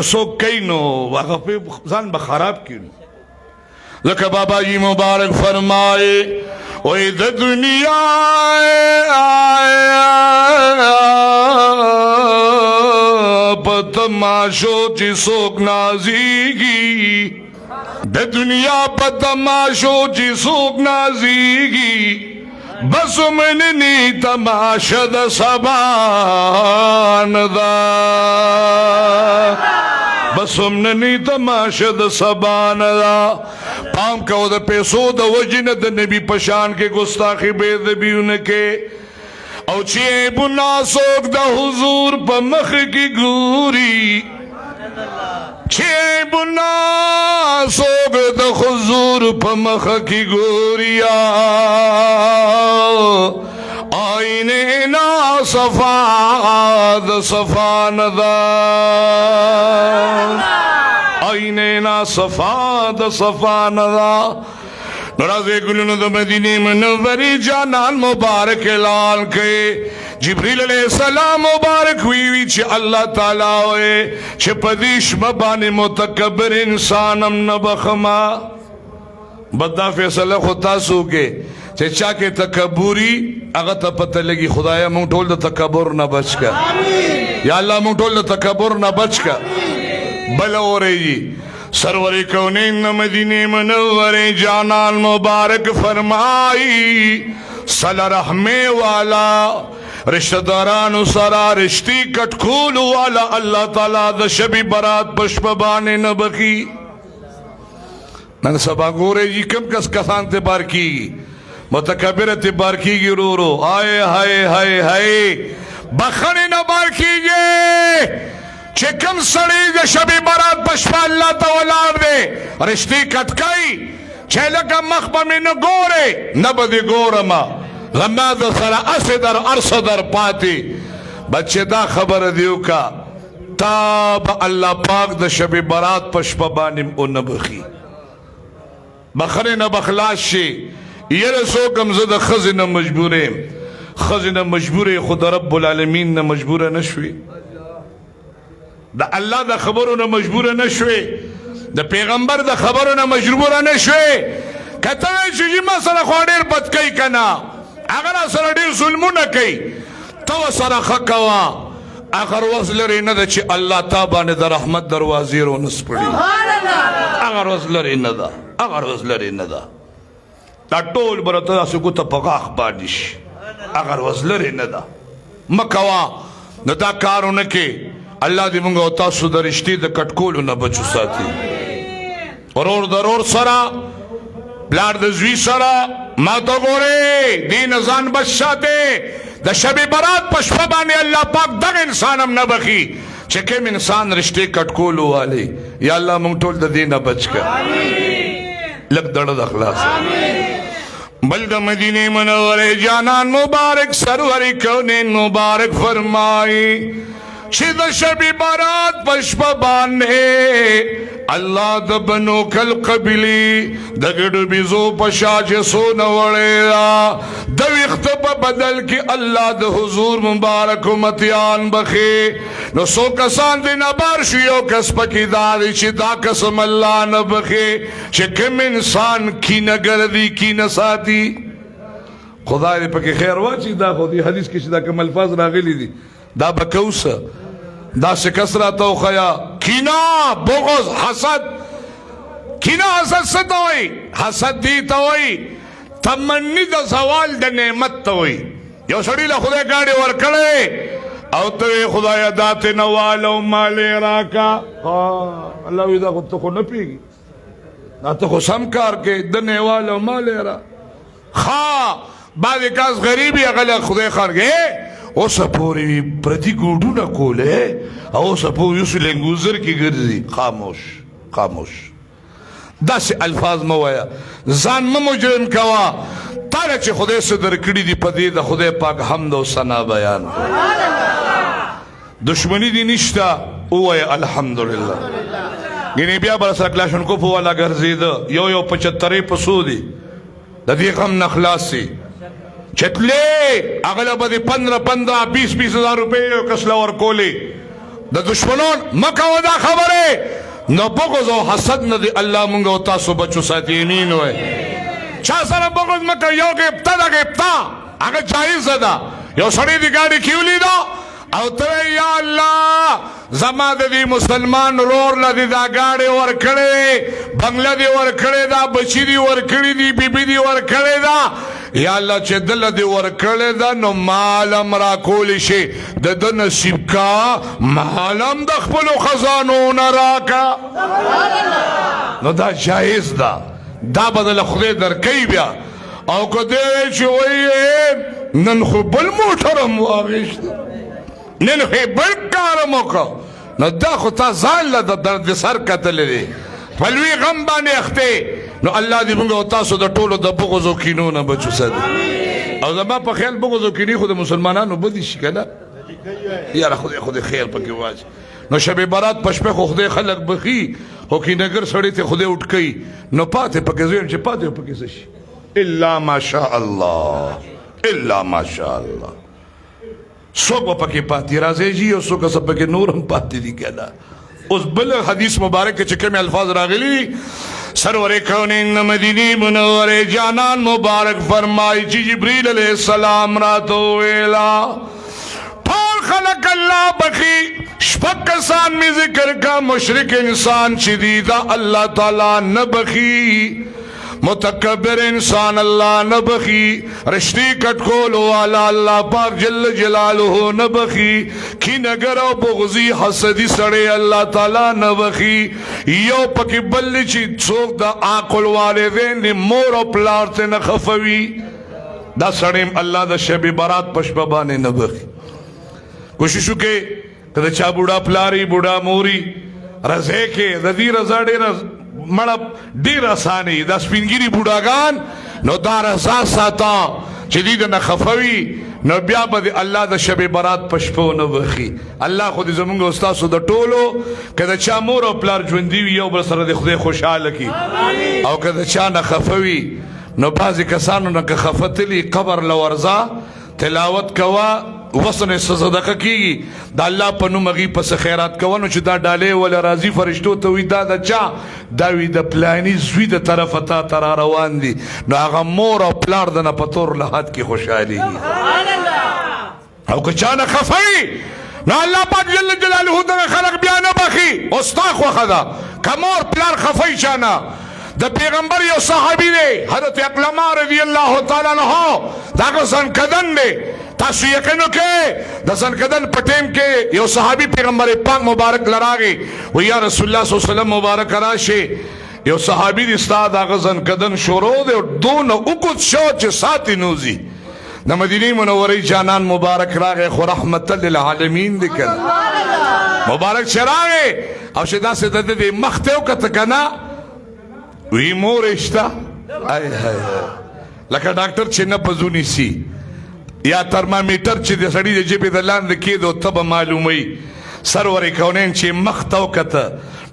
سوک کئی نو هغه په ځان به خراب کړي لکه بابا جی مبارک فرمائے وې د دنیا په تماشو چې څوک نازیږي د دنیا په تماشو چې څوک نازیږي بس مننی تماشا د سبان دا بس مننی تماشا د سبان دا پام کو د پیسو د وجن د نبی پشان کے گستاخی بے ادبیونه کې او چې بنا سوک د حضور په مخ کی ګوري چې بنا سوک د حضور په مخ کی ګوریا آئینه نا صفا د صفا ندا آئینه نا صفا د صفا ندا نرازے گلونو دا مدینی منوری جانان مبارک اعلان کے جبریل علیہ السلام مبارک ہوئی چھ اللہ تعالیٰ ہوئے چھ پدیش مبانی متکبر انسانم نبخما بدنا فیصلہ خطا سو کے چھ چاکے تکبوری اگر تا پتہ لگی خدایا مونگ ٹول دا تکبر نہ بچ کا یا اللہ مونگ ٹول دا تکبر نہ بچ کا بلا ہو رہی جی سرور کونین مدینہ منور جانان مبارک فرمائی صلی رحمے والا رشتہ دارانو سرا رشتی کٹکولو والا اللہ تعالیٰ دا شبی برات پشپبانے نبخی نن سبا گورے جی کم کس کسان تے بار کی گی متکبر تے بار کی گی رو رو آئے ہائے ہائے ہائے بخنے نہ بار کی گی چکم سڑی دے شبی برات پشپا اللہ تولار دے رشتی کٹکائی چھلکا مخبہ میں نہ گورے نبدی گورما غماد سر اسدر ارسدر پاتی بچے دا خبر دیو کا تاب اللہ پاک دا شبی برات پشپا بانیم او نبخی بخنے نہ بخلاش شی یہ رسو کم زد خزن مجبورے خزن مجبورے خدا رب العالمین نہ مجبورہ نشوی دا اللہ دا خبرو نہ مجبورہ نشوی دا پیغمبر دا خبرو نہ مجبورہ نشوی کہتا ہے چیزی مسئلہ خوادیر بد کئی کنا اگر اصلا دیر ظلمو نہ کئی تو سر خکوا اگر وزلری ندا چی اللہ تابانے دا رحمت دروازی رو نس پڑی اگر وزلری ندا اگر وزلری ندا دا ٹول برتا سکو تا پغاخ بادش اگر وزلری ندا مکوا ندا کارو نکے اللہ دی منگا تاسو دا رشتی دا کٹکولو نا بچو ساتی ورور درور سرا بلار دا زوی سرا ما تو گورے دین ازان بچاتے دا شب برات پشپبانی اللہ پاک دگ انسانم نبخی چکم انسان رشتے کٹکولو والے یا اللہ منگٹول دا دین بچ کر لگ درد اخلاص بلد مدینہ منور جانان مبارک سرور کونین مبارک فرمائی چھ دا شبی برات پشپبانے اللہ دا بنو کل قبلی دا گڑ بیزو پشا چھ سونا وڑے دا وقت بدل کی اللہ دا حضور مبارک متیان بخی نو سو کسان دی نبار شیو کس پکی داری چھ دا قسم اللہ نبخی چھ کم انسان کی نگردی کی نساتی خدا دی پکی خیر واچی دا خودی حدیث کی چھ دا کم الفاظ راغلی دی دا بکوسا دا شکسرہ تو خیا کینا بغض حسد کینا حسد ستا ہوئی حسد دیتا ہوئی تمنی دا زوال دا نعمت تا ہوئی یو سڑی لخدا گاڑی ورکڑے او توی خدای دات نوالو مالی راکا اللہ ویدہ خود تو خود نپیگی نا تو خود سمکار کے دنے والو مالی را بعد کاس غریبی اغلی خدای خان گئے او سپوری پردی گوڑو نہ کولے او سپوری اسو لنگوزر کی گرزی خاموش خاموش دا سے الفاظ موایا زان مجرم کوا تالا چھ خدای سے درکڑی دی پدی دا خدای پاک حمد و ثنا بیان دشمنی دی نشتا اوائے الحمدللہ گینی بیا برا سرکلاشن کو پوالا گرزی دا یو 75 پسو دی دا دی غم نخلاص سی چتلے اغلب دی 15-20 ہزار روپے کسلا اور کولے د دشمنون مکه ودا خبره نو بغض او حسد نه دی الله مونږ او تاسو بچو ساتي امين وای چا سره بغض مکه یو غبطه دا غبطه هغه جایز ده یو سړی دی ګاډي کیولی دا او ته یا الله زما د دې مسلمان رور لدی دا ګاډي ور کړې بنگله دی ور کړې دا بچی دی ور کړې دی بیبي دی ور کړې دا یا الله چې دل دی ور کړې دا نو مالم را کول شي د نصیب کا مالم د خپل خزانو نه راکا نو دا جایز ده دا بدل خدای درکې بیا او کده چې وایي نن خو بل موټرم واغشت نن خو بل کارم وکړه نو دا خو تا ځان له د درد سر کتلی دی په لوی غم باندې اخته نو الله دې موږ او تاسو د ټولو د بغض او کینو نه بچو ساتي او زما په خیال بغض او کینې خو د مسلمانانو بدي شي کنه یاره خدای خیر پکې واچ نو شب برات پشپه خو خدای خلق بخي خو کینګر سړی ته خدای اٹکي نو پاتې پکې زویم چې پاتې پکې شي الا ماشاء الله الا ماشاء الله سوک با پکی پاتی رازی جی او سوک سب پکی نورم پاتی دی کنا اس بل حدیث مبارک کے چکے میں الفاظ راغلی سرور کونین مدینی منور جانان مبارک فرمائی چی جبریل علیہ السلام راتو ویلا پال خلق اللہ بخی شپک کسان میں ذکر کا مشرک انسان شدیدہ اللہ تعالی نبخی متکبر انسان اللہ نبخی رشتی کٹکول والا اللہ پاک جل جلالہ نبخی کی نگر و بغضی حسدی سڑے اللہ تعالی نبخی یو پکی بلی چی سوک دا آقل والدین دی مور و پلارتے نخفوی دا سڑیم اللہ دا شب برات پشپبانے نبخی کوششو کے کہ چا بوڑا پلاری بوڑا موری رزے کے دا دی رزا دے مړه ډیر اسانه دا سپینګری بوډاګان نو دا رضا ساته چې دې نه خفوي نو بیا به الله د شب برات پشپو نه وخی الله خو دې زمونږ استادو د ټولو کله چا مور او پلار ژوندۍ یو بل سره د خدای خوشاله کی او کله چا نه خفوي نو بعضی کسانو نه خفتلی قبر لورزا تلاوت کوا وسنه صدقه کیږي دا الله په نوم غي پس خیرات کوونو چې دا ډاله ول راضي فرشتو ته وي دا چا دا وي د پلاني زوی د طرف ته تر روان دي نو هغه مور او پلار د نه پتور لحد کې خوشالي سبحان الله او که چا نه خفي نو الله پاک جل جلاله د خلق بیا نه بخي استاخ وخدا کمور پلار خفي چانه د پیغمبر یو صحابي دی حضرت اقلما رضی الله تعالی عنہ دا ځن کدن دی تاسو یقینو کې د ځنکدن په ټیم کې یو صحابي پیغمبر پاک مبارک لراغي و یا رسول الله صلی الله علیه وسلم مبارک راشي یو صحابي د استاد هغه ځنکدن شروع دی دون وکړ شو چې ساتي نوزي د مدینه منورې جانان مبارک راغی خو رحمت للعالمین دی کړه مبارک شراغي او شدا سه د دې مخته او کته کنا وی مورشتا ای های لکه ډاکټر چې نه پزونی سي یا ترمامیټر چې د سړی د جیبې د لاندې کېدو ته به معلوموي سرور کونین چې مخ ته وکته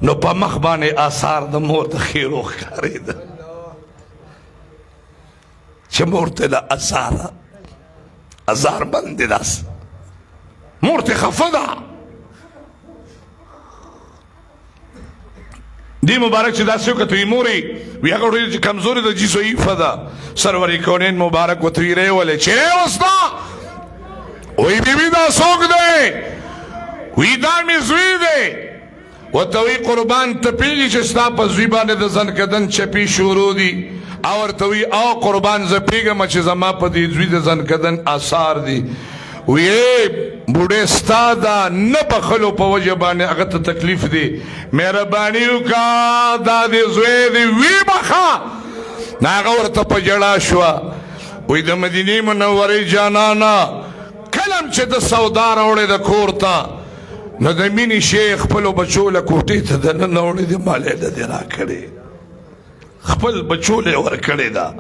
نو په مخ باندې آثار د مور د خیرو ښکارېده چې مور ته له ازار باندې داس مور ته خفه ده دی مبارک چې داسې وکړه مورې وی هغه ډېر چې کمزوري ده جي ضعیفه ده سرور کونین مبارک ورته وی ریولې چې اوستا وی بیبي دا څوک دی وی دا مې زوی دی ورته وی قربان ته پوهېږي چې ستا په زوی باندې د ځنکدن چپي شروع دي او ورته وی او قربان زه پوهېږم چې زما په دې زوی د ځنکدن آثار دي وی بوډه ستا دا نه بخلو په وجه باندې هغه ته تکلیف دی مهرباني وکړه دا دې زوی دی وی بخه نه هغه ورته په ژړا شوه وی د مدینې منورې جانانا کلم چې د سودا راوړې د کور ته نو د مینې شیخ خپلو بچو له کوټې ته دننه وړې د مالې د دې راکړې خپل بچو له ورکړې ده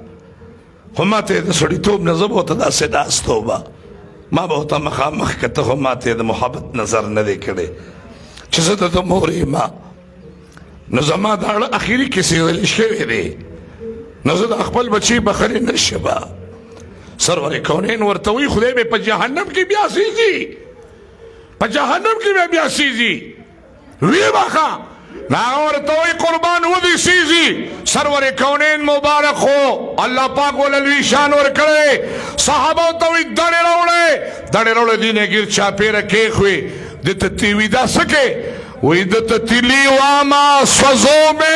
خو ما ته د سړیتوب نه زه به ورته داسې ناست وم ما به ورته مخامخ کته خو ما ته د محبت نظر نه دی کړی چې زه د ده مور یم نو زما دا اړه اخري کیسې ویل شوې دی نو زه د خپل بچي بخلې نه شمه سرور کونین ورته وی خدای به په جهنم کې بیا سیږي په جهنم کې به بیا سیزي وی بخا ناغه ورته وی قربان ودی سیزي سرور کونین مبارک هو الله پاک ولوی شان ور کړي صحابه ته وی دړې راوړې دینه ګیر چا پیر کې خوې د ته وی دا سکه وی د ته تلی واما سوزومه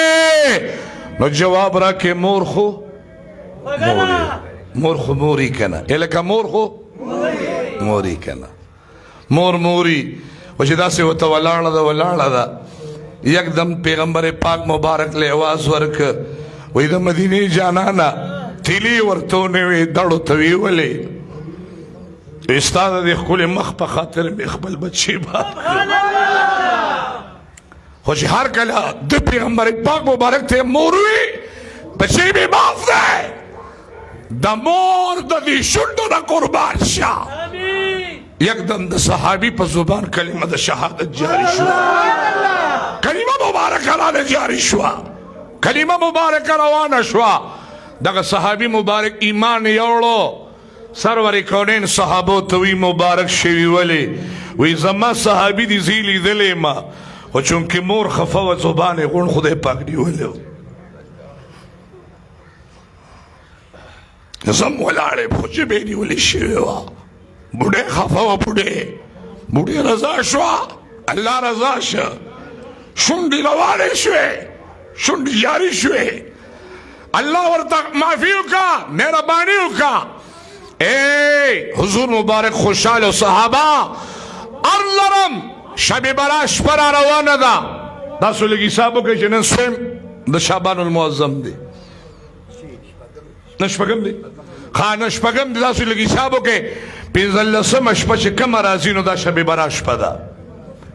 نو جواب را کې مور خو موری کنه الکه مور خو موری کنه مور موری وجه داسې وته ولاړه ده یکدم پیغمبر پاک مبارک له आवाज ورک وې د مدینه جانانا تیلی ورته نه دړو توی ولې استاد د خپل مخ په خاطر مخبل بچي با خو چې هر کله د پیغمبر پاک مبارک ته موروي بچي به معاف ده د مور د دې شونډو د قربان شه یکدم د صحابي په زبان کلمه د شهادت جاری شو کلمه مبارکه را جاری شو کلمه مبارکه روانه شو دغه صحابي مبارک ایمان یوړو سرور کونین صحابو توی مبارک شوی ولی وی زما صحابی دی زیلی دلی ما و چونکه مور خفه و زبان غون خدای پاک دی ولی زم ولاره خوچه بینی ولی شوی و بوده خفه و بوده رضا شوا اللہ رضا شا شنڈی روانه شوی شنڈی جاری شوی اللہ ورطا معافیو کا مہربانیو کا اے حضور مبارک خوشحال و صحابہ ارلرم شب براش پر روانه دا دا سولگی صاحبو که جنن سویم دا شعبان المعظم دی نشپگم دی خواه نشپگم دی دا سولگی صاحبو که پینزل لسم اشپا چه کم رازی نو دا شب براش پا دا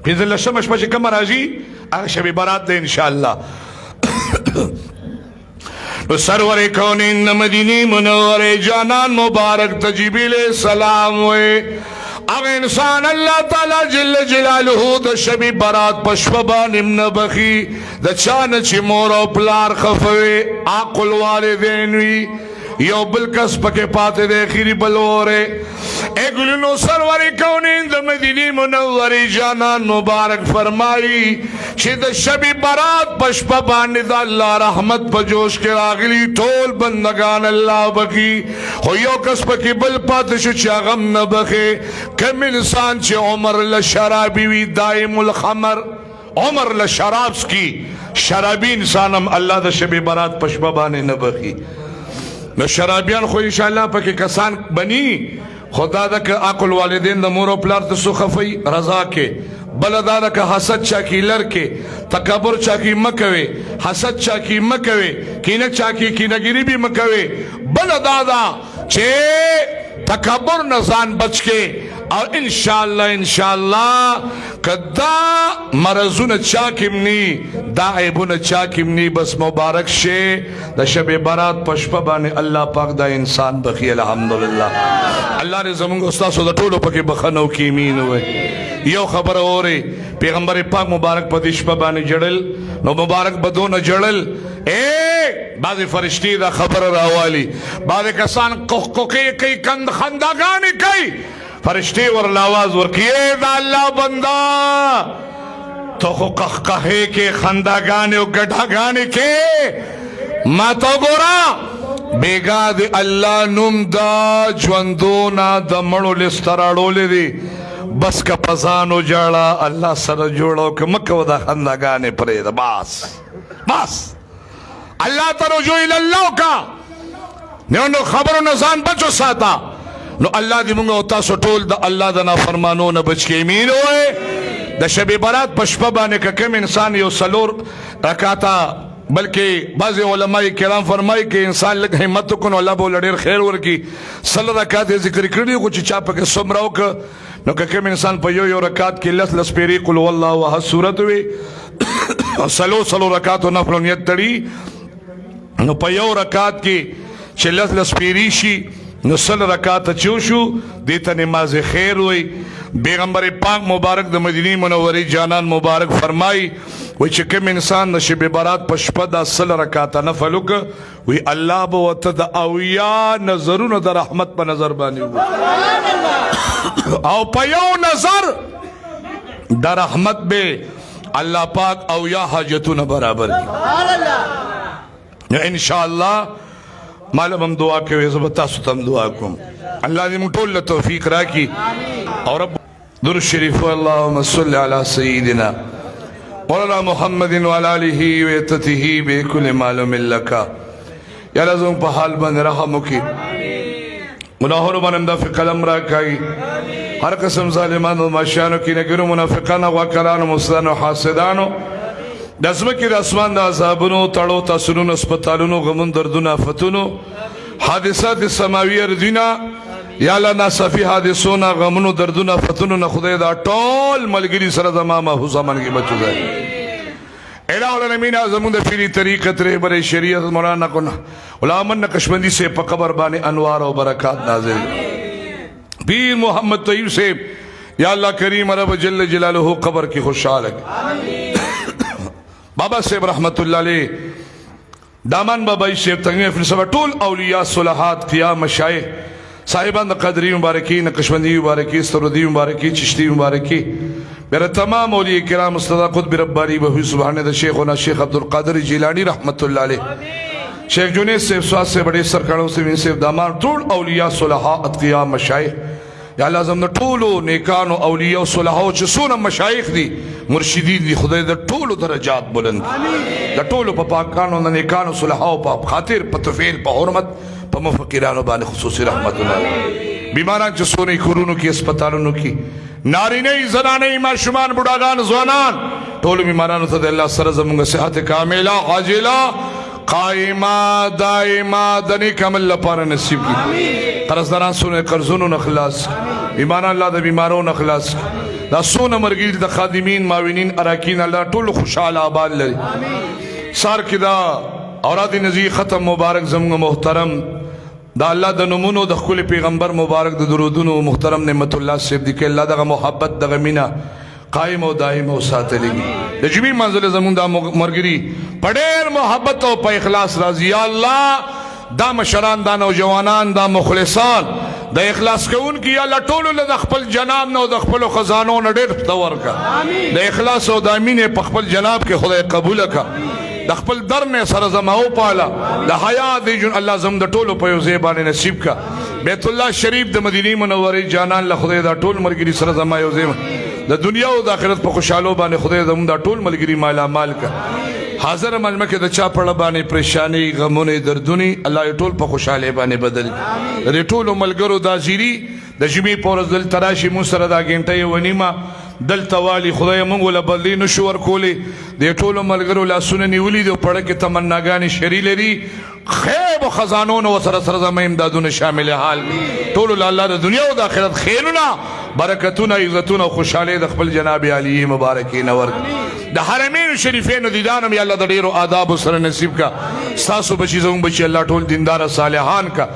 پینزل لسم اشپا چه کم رازی اگر شب برات دا انشاءاللہ سرور کونین مدینی منور جانان مبارک تجیبیل سلام ہوئے اگر انسان اللہ تعالی جل جلالہ دا شبی برات پشپبانم نبخی دا چانچی مورو پلار خفوے آقل والدینوی یو بلکس پکے پاتے دے خیری بلورے اے گلنو سرور کونین دا مدینی منور جانان مبارک فرمائی چھ دا شبی برات پشپا باندی دا اللہ رحمت پا جوش کے راغلی ٹول بندگان اللہ بکی خو یو کس پکی بل پاتشو چا غم نبخے کم انسان چھ عمر لشرابی وی دائم الخمر عمر لشرابس کی شرابی انسانم اللہ دا شبی برات پشپا باندی نبخی نو شرابیان خو انشاءاللہ پاکی کسان بنی خدا دا که عقل والدین دا مور و پلار تسو خفی رضا کے بلدا دا که حسد چاکی لرکے تکبر چاکی مکوے حسد چاکی مکوے کینہ چاکی کینگیری بھی مکوے بلدا دا چھے تکبر نزان بچ کے اور انشاءاللہ کدا مرزون چاکم نی دا عیبون چاکم نی بس مبارک شے دا شب برات پشپا بانے اللہ پاک دا انسان بخی الحمدللہ اللہ نے زمانگو استاسو دا طولو پاکی بخنو کی امین ہوئے یو خبر ہو رہی پیغمبر پاک مبارک پا دشپا بانے جڑل نو مبارک بدون جڑل بعض فرشتی دا خبر راوالی بعض کسان کوکی کئی کند خندگانی کئی فرشتی ورل آواز ورکیے دا اللہ بندہ تو خو قہقہے کے خندگانی و گڑھگانی کے ما تو گورا بیگا دی اللہ نم دا جوندونا دا مڑو لستراڑو لی دی بس کا پزانو جاڑا اللہ سر جوڑو کہ مکو دا خندگانی پرید بس اللہ ترجو الاللہ کا نیونو خبرو نزان بچو ساتا نو اللہ دی منگا ہوتا سو ٹول دا اللہ دا نافرمانو نبچ کے امین ہوئے دا شب برات پشپبانے کا کم انسان یو سلور رکاتا بلکہ بعض علماء کرام فرمائی کہ انسان لگ حمد کنو اللہ بو لڑیر خیر ورکی سل رکات ذکر کردی کچھ چاپا کے سمراو کا نو کہ کم انسان پا یو رکات کی لس پیری قل واللہ وحد صورت ہوئی سلو رکات و نفل نیت تڑی نو پا یو رکات کی چلت لسپیری شی نو سل رکات چوشو دیتا نماز خیر ہوئی بیغمبر پاک مبارک دا مدینی منوری جانان مبارک فرمائی وی چکم انسان نشب برات پشپا دا سل رکاتا نفلوک وی اللہ بوتا دا اویا نظرون دا رحمت پا نظر بانی ہوئی او پا یو نظر دا رحمت بے اللہ پاک او یا حاجتون برابر کی انشاءاللہ معلوم ہم دعا کے ویسے بتا ستم دعا کم اللہ دی مطول توفیق راکی اور رب در شریف اللہم صلی علی سیدنا مولانا محمد وعلی آلہ ویتتہ بکل معلوم لکا یا لازم پا حال بند رحمو کی گناہوں من اندفع قلم راکائی ہر قسم ظالمان و ماشیانو کی نگرو منافقانو وکرانو مصدانو حاسدانو دزمکی رسمان دا عذابونو تڑو تاثرون اسپتالونو غمون دردون آفتونو حادثات سماوی اردینا یا اللہ ناصفی حادثونا غمونو دردون آفتونو نخدای دا ٹول ملگری سرد امام حسامان کی بچو دائی الہ العالمین آزمون دا فیلی طریقت رہ برے شریعت مولانا کن علامن نقشبندی سے پا قبر بانے انوار و برکات نازل پیر محمد طیب سے یا اللہ کریم رب جل جلالہ قبر کی خوشحال ہے بابا صاحب رحمت اللہ علیہ دامان بابا صاحب تنگی فلسفہ طول اولیاء صلحات قیام مشائع صاحبان قدری مبارکی نقشبندی مبارکی سرودی مبارکی چشتی مبارکی میرا تمام اولیاء کرام استدا قطب ربانی بہوی سبحانہ دا شیخونا شیخ عبدالقادر جیلانی رحمت اللہ علیہ شیخ جنید صاحب سواد سے بڑے سرکاروں سے من صاحب دامان طول اولیاء صلحات قیام مشائع یا اللہ زم دا طولو نیکانو اولیاء صلحاو چسونا مشایخ دی مرشدین دی خدای دا طولو درجات بلند دا طولو پا پاکانو دا نیکانو صلحاو پا خاطر پا تفیل پا حرمت پا مفقیرانو بان خصوصی رحمت اللہ بیماران چسونی کرونو کی اسپتالونو کی ناری نئی زنانی ما شمان بڑاگان زوانان طولو بیمارانو تا دے اللہ سرزمونگا صحت کاملہ عاجلہ قائمہ دائمہ دنی کامل لپارا نصیب کی قرضداران سونے قرضونو نخلاص بیماران اللہ دا بیمارون نخلاص دا سونا مرگیر دا خادمین معاونین اراکین اللہ طول خوشحال آباد لری سار کی دا اوراد نزی ختم مبارک زمگ محترم دا اللہ دا نمونو دا خل پیغمبر مبارک دا درودونو محترم نعمت اللہ سیب دی کہ اللہ دا محبت دا غمینہ قائم و دائم و ساتلی دا جمی منزل زمون دا مرگری پڑیر محبت و پا اخلاص رازی یا اللہ دا مشران دا نوجوانان دا مخلصان دا اخلاص کون کی یا اللہ طولو لدى خپل جناب نو دا خپل خزانو ندیر دور کا دا اخلاص و دامین پا خپل جناب کے خدا قبول کا دا خپل در نے سرزمہو پالا دا حیاء دی جن اللہ زم دا طولو پیو زیبان نصیب کا بیت اللہ شریف دا مدینی منوری جانان لخدا دا طول مرگری سرزمہو زیبان دا دنیا و دا آخرت پا خوشحالو بانے خدا دا طول ملگری مالا مال کا حاضر مجمع کے دا چا پڑا بانے پریشانی غمونے دردونی اللہ طول پا خوشحالے بانے بدل دا طول ملگرو دا زیری دا جمی پورز دل تراشی مصر دا گھنٹے ونیما دل توالی خدای منگو لبدلی نشور کولی دے طول ملگرو لاسوننی ولی دے پڑا کے تمناگانی شری لری خیب و خزانون و سر زمین امدادون شامل حال طول اللہ دا دنیا و دا آخرت خیرنا برکتون عزتون و خوشحالے دا خپل جناب علی مبارکی نور دا حرمین شریفین و دیدانم یا اللہ دا دیر و آداب و سر نصیب کا ستاسو بچی زمون بچی اللہ طول دیندار صالحان کا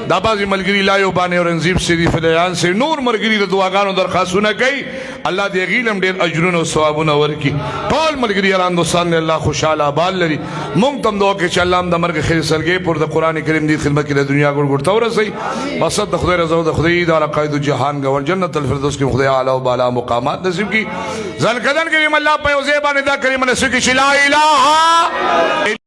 دا بازی ملگری لائیو بانے اور انزیب سے دی فلیان سے نور مرگری دا دعاگان و درخواستونا کئی اللہ دی غیلم دیر اجرون و ثوابون ورکی طول ملگری اران دوستان نے اللہ خوشحال آبال لری مونگتم دعا کہ چا اللہ دا مرگ خیر سلگے پر دا قرآن کریم دی خدمت کی دا دنیا گل گڑتا ہو رسی بسد دا خدای رضا و دا خدای دا قائد و جہان گوال جنت الفردوس کی خدای عالی و بالا مقامات نصیب کی ذلقدن کریم اللہ پیوزے بانے دا کریم نصیب کی لا الہ